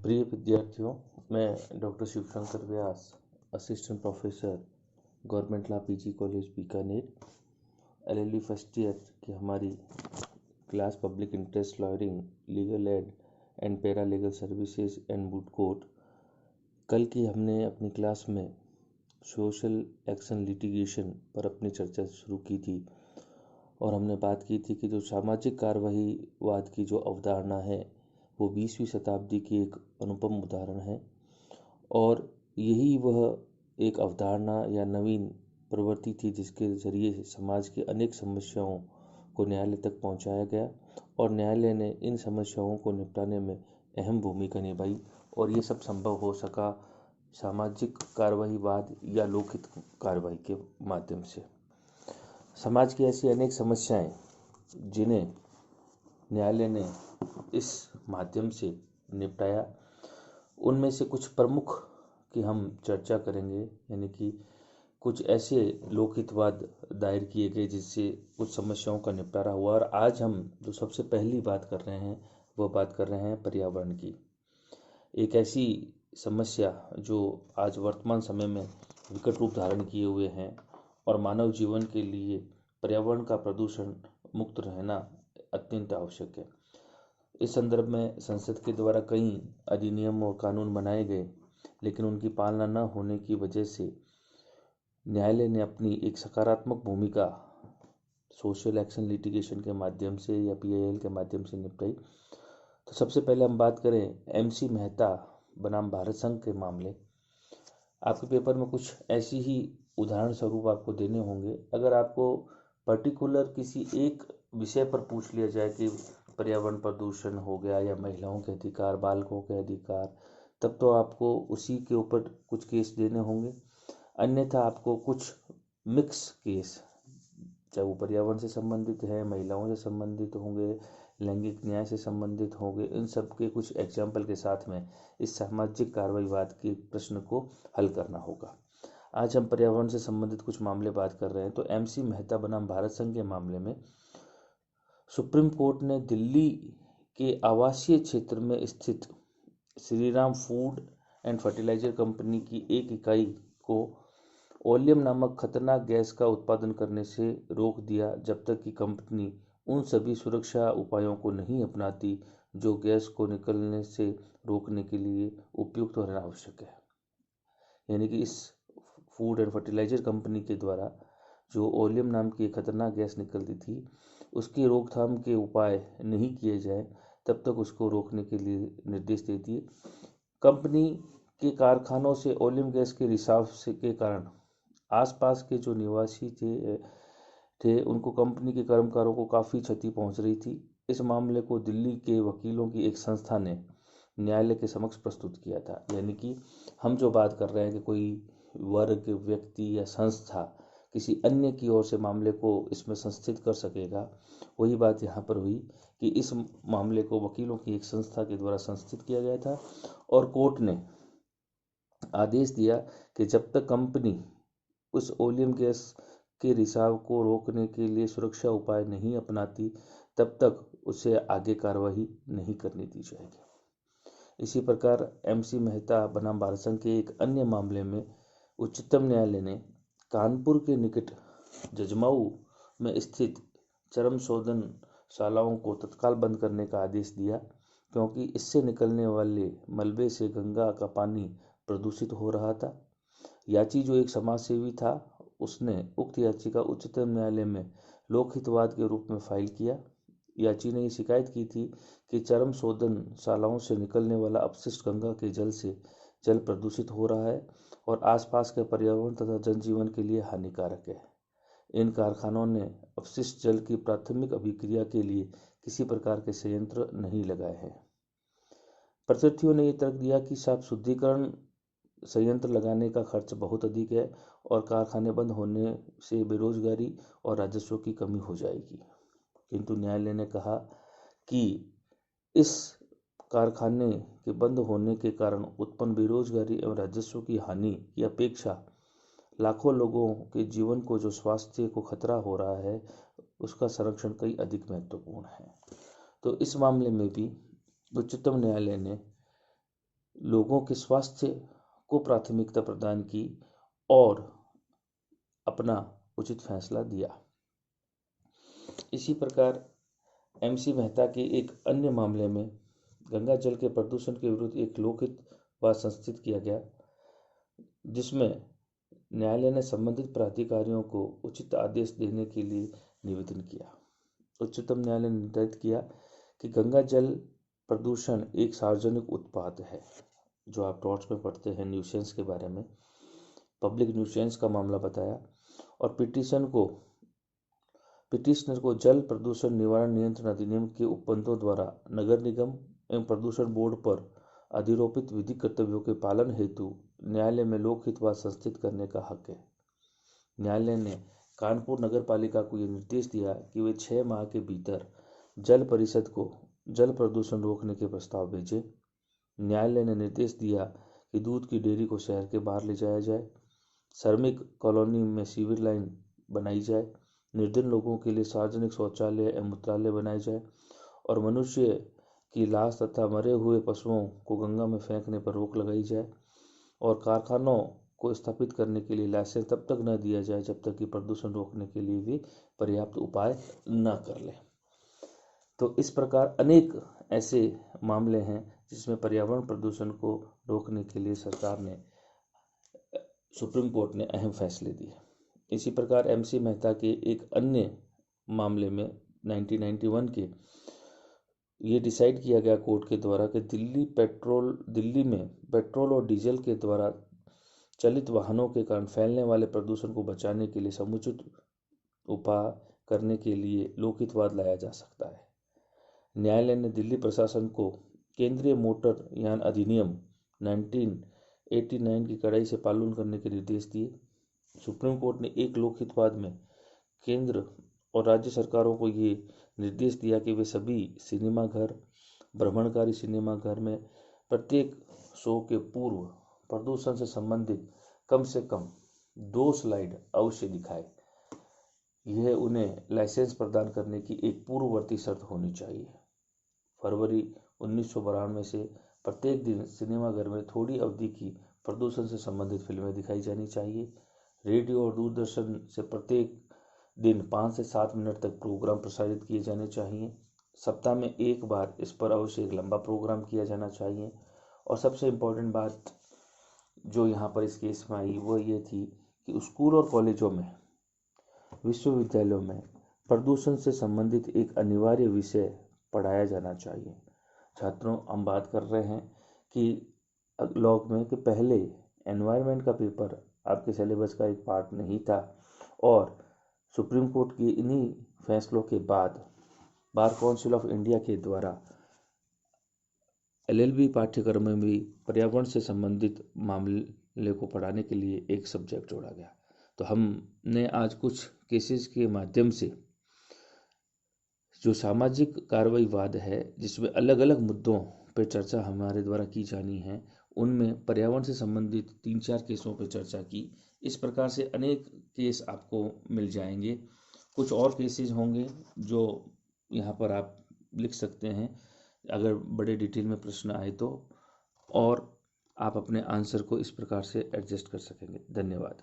प्रिय विद्यार्थियों, मैं doctor Shivshankar Vyas, assistant professor, government law PG college Bikaner, LLB first year की हमारी class public interest lawyering, legal aid and paralegal services and moot court. कल की हमने अपनी क्लास में सोशल एक्शन लिटिगेशन पर अपनी चर्चा शुरू की थी और हमने बात की थी कि जो सामाजिक कार्यवाहीवाद की जो अवधारणा है वो 20वीं शताब्दी की एक अनुपम उदाहरण है और यही वह एक अवधारणा या नवीन प्रवृत्ति थी जिसके जरिए समाज की अनेक समस्याओं को न्यायालय तक पहुंचाया गया और न्यायालय ने इन समस्याओं को निपटाने में अहम भूमिका निभाई और ये सब संभव हो सका सामाजिक कार्यवाहीवाद या लोकहित कार्यवाही के माध्यम से। समाज की ऐसी अनेक समस्याएं जिन्हें न्यायालय ने इस माध्यम से निपटाया, उनमें से कुछ प्रमुख की हम चर्चा करेंगे, यानी कि कुछ ऐसे लोकहितवाद दायर किए गए जिससे कुछ समस्याओं का निपटारा हुआ। और आज हम जो सबसे पहली बात कर रहे हैं वह बात कर रहे हैं पर्यावरण की। एक ऐसी समस्या जो आज वर्तमान समय में विकट रूप धारण किए हुए हैं और मानव जीवन के लिए पर्यावरण का प्रदूषण मुक्त रहना अत्यंत आवश्यक है। इस संदर्भ में संसद के द्वारा कई अधिनियम और कानून बनाए गए, लेकिन उनकी पालना न होने की वजह से न्यायालय ने अपनी एक सकारात्मक भूमिका सोशल एक्शन लिटिगेशन के माध्यम से या पीआईएल के माध्यम से निपटाई। तो सबसे पहले हम बात करें एमसी मेहता बनाम भारत संघ के मामले। आपके पेपर में कुछ ऐसी ही उदाहरण स्वरूप आपको देने होंगे। अगर आपको पर्टिकुलर किसी एक विषय पर पूछ लिया जाए कि पर्यावरण प्रदूषण हो गया या महिलाओं के अधिकार, बालकों के अधिकार, तब तो आपको उसी के ऊपर कुछ केस देने होंगे। अन्यथा आपको कुछ मिक्स केस, चाहे वो पर्यावरण से संबंधित है, महिलाओं से संबंधित होंगे, लैंगिक न्याय से संबंधित होंगे, इन सब के कुछ एग्जाम्पल के साथ में इस सामाजिक कार्यवाहीवाद के प्रश्न को हल करना होगा। आज हम पर्यावरण से संबंधित कुछ मामले बात कर रहे हैं। तो एमसी मेहता बनाम भारत संघ के मामले में सुप्रीम कोर्ट ने दिल्ली के आवासीय क्षेत्र में स्थित Shriram food and fertiliser company की एक इकाई को ओलियम नामक खतरनाक गैस का उत्पादन करने से रोक दिया जब तक कि कंपनी उन सभी सुरक्षा उपायों को नहीं अपनाती जो गैस को निकलने से रोकने के लिए उपयुक्त होना आवश्यक है। यानी कि इस फूड एंड फर्टिलाइजर कंपनी के द्वारा जो ओलियम नाम की खतरनाक गैस निकलती थी उसकी रोकथाम के उपाय नहीं किए जाए तब तक उसको रोकने के लिए निर्देश दे दिए। कंपनी के कारखानों से ओलियम गैस के रिसाव से के कारण आसपास के जो निवासी थे उनको कंपनी के कर्मकारों को काफ़ी क्षति पहुंच रही थी। इस मामले को दिल्ली के वकीलों की एक संस्था ने न्यायालय के समक्ष प्रस्तुत किया था। यानी कि हम जो बात कर रहे हैं कि कोई वर्ग, व्यक्ति या संस्था किसी अन्य की ओर से मामले को इसमें संस्थित कर सकेगा, वही बात यहाँ पर हुई कि इस मामले को वकीलों की एक संस्था के द्वारा संस्थित किया गया था और कोर्ट ने आदेश दिया कि जब तक कंपनी उस ओलियम गैस के रिसाव को रोकने के लिए सुरक्षा उपाय नहीं अपनाती तब तक उसे आगे कार्रवाई नहीं करने दी जाएगी। इसी प्रकार एमसी मेहता बनाम भारत संघ के एक अन्य मामले में उच्चतम न्यायालय ने कानपुर के निकट जजमाऊ में स्थित चर्म शोधनशालाओं को तत्काल बंद करने का आदेश दिया क्योंकि इससे निकलने वाले मलबे से गंगा का पानी प्रदूषित हो रहा था। याची जो एक समाजसेवी था उसने उक्त याचिका उच्चतम न्यायालय में लोकहितवाद के रूप में फाइल किया। याची ने शिकायत की थी कि चर्म शोधनशालाओं से निकलने वाला अपशिष्ट गंगा के जल से जल प्रदूषित हो रहा है और आसपास के पर्यावरण तथा जनजीवन के लिए हानिकारक है। इन कारखानों ने अपशिष्ट जल की प्राथमिक अभिक्रिया के लिए किसी प्रकार के संयंत्र नहीं लगाए हैं। प्रत्यर्थियों ने यह तर्क दिया कि साफ शुद्धिकरण संयंत्र लगाने का खर्च बहुत अधिक है और कारखाने बंद होने से बेरोजगारी और राजस्व की कमी हो जाएगी। किंतु न्यायालय ने कहा कि इस कारखाने के बंद होने के कारण उत्पन्न बेरोजगारी एवं राजस्व की हानि की अपेक्षा लाखों लोगों के जीवन को जो स्वास्थ्य को खतरा हो रहा है उसका संरक्षण कई अधिक महत्वपूर्ण है। तो इस मामले में भी उच्चतम न्यायालय ने लोगों के स्वास्थ्य को प्राथमिकता प्रदान की और अपना उचित फैसला दिया। इसी प्रकार एमसी मेहता के एक अन्य मामले में गंगा जल के प्रदूषण के विरुद्ध एक लोकहित वाद संस्थित किया गया, जिसमें न्यायालय ने संबंधित प्राधिकारियों को उचित आदेश देने के लिए निवेदन किया। उच्चतम न्यायालय ने निर्धारित किया कि गंगा जल प्रदूषण एक सार्वजनिक उत्पाद है, जो आप टॉर्च में पढ़ते हैं न्यूसेंस के बारे में, पब्लिक न्यूसेंस का मामला बताया और पिटिशनर को जल प्रदूषण निवारण नियंत्रण अधिनियम के उपबंधों द्वारा नगर निगम एवं प्रदूषण बोर्ड पर अधिरोपित विधिक कर्तव्यों के पालन हेतु न्यायालय में लोकहित वाद संस्थित करने का हक है। न्यायालय ने कानपुर नगर पालिका को यह निर्देश दिया कि वे 6 माह के भीतर जल परिषद को जल प्रदूषण रोकने के प्रस्ताव भेजे। न्यायालय ने निर्देश दिया कि दूध की डेयरी को शहर के बाहर ले जाया जाए, श्रमिक कॉलोनी में सीवर लाइन बनाई जाए, निर्धन लोगों के लिए सार्वजनिक शौचालय एवं मूत्रालय बनाए जाए और मनुष्य की लाश तथा मरे हुए पशुओं को गंगा में फेंकने पर रोक लगाई जाए और कारखानों को स्थापित करने के लिए लाइसेंस तब तक न दिया जाए जब तक कि प्रदूषण रोकने के लिए भी पर्याप्त उपाय न कर ले। तो इस प्रकार अनेक ऐसे मामले हैं जिसमें पर्यावरण प्रदूषण को रोकने के लिए सरकार ने, सुप्रीम कोर्ट ने अहम फैसले दिए। इसी प्रकार एमसी मेहता के एक अन्य मामले में 1991 के ये डिसाइड किया गया कोर्ट के द्वारा कि दिल्ली में पेट्रोल और डीजल के द्वारा चलित वाहनों के कारण फैलने वाले प्रदूषण को बचाने के लिए समुचित उपाय करने के लिए लोकहित वाद लाया जा सकता है। न्यायालय ने दिल्ली प्रशासन को केंद्रीय मोटर यान अधिनियम 1989 की कड़ाई से पालन करने के निर्देश दिए। सुप्रीम कोर्ट ने एक लोकहित वाद में केंद्र और राज्य सरकारों को ये निर्देश दिया कि वे सभी सिनेमा घर, भ्रमणकारी सिनेमा घर में प्रत्येक शो के पूर्व प्रदूषण से संबंधित कम से कम 2 स्लाइड अवश्य दिखाए। यह उन्हें लाइसेंस प्रदान करने की एक पूर्ववर्ती शर्त होनी चाहिए। फरवरी 1992 से प्रत्येक दिन सिनेमाघर में थोड़ी अवधि की प्रदूषण से संबंधित फिल्में दिखाई जानी चाहिए। रेडियो और दूरदर्शन से प्रत्येक दिन 5 से 7 मिनट तक प्रोग्राम प्रसारित किए जाने चाहिए। सप्ताह में एक बार इस पर अवश्य एक लंबा प्रोग्राम किया जाना चाहिए। और सबसे इम्पोर्टेंट बात जो यहाँ पर इस केस में आई वो ये थी कि स्कूल और कॉलेजों में, विश्वविद्यालयों में प्रदूषण से संबंधित एक अनिवार्य विषय पढ़ाया जाना चाहिए। छात्रों, हम बात कर रहे हैं कि लॉग में कि पहले एनवायरनमेंट का पेपर आपके सिलेबस का एक पार्ट नहीं था और सुप्रीम कोर्ट के इन्हीं फैसलों के बाद बार काउंसिल ऑफ इंडिया के द्वारा एलएलबी पाठ्यक्रम में भी पर्यावरण से संबंधित मामले को पढ़ाने के लिए एक सब्जेक्ट जोड़ा गया। तो हमने आज कुछ केसेस के माध्यम से जो सामाजिक कार्रवाईवाद है, जिसमें अलग अलग मुद्दों पर चर्चा हमारे द्वारा की जानी है, उनमें पर्यावरण से संबंधित 3-4 केसों पर चर्चा की। इस प्रकार से अनेक केस आपको मिल जाएंगे। कुछ और केसेस होंगे जो यहाँ पर आप लिख सकते हैं अगर बड़े डिटेल में प्रश्न आए तो, और आप अपने आंसर को इस प्रकार से एडजस्ट कर सकेंगे। धन्यवाद।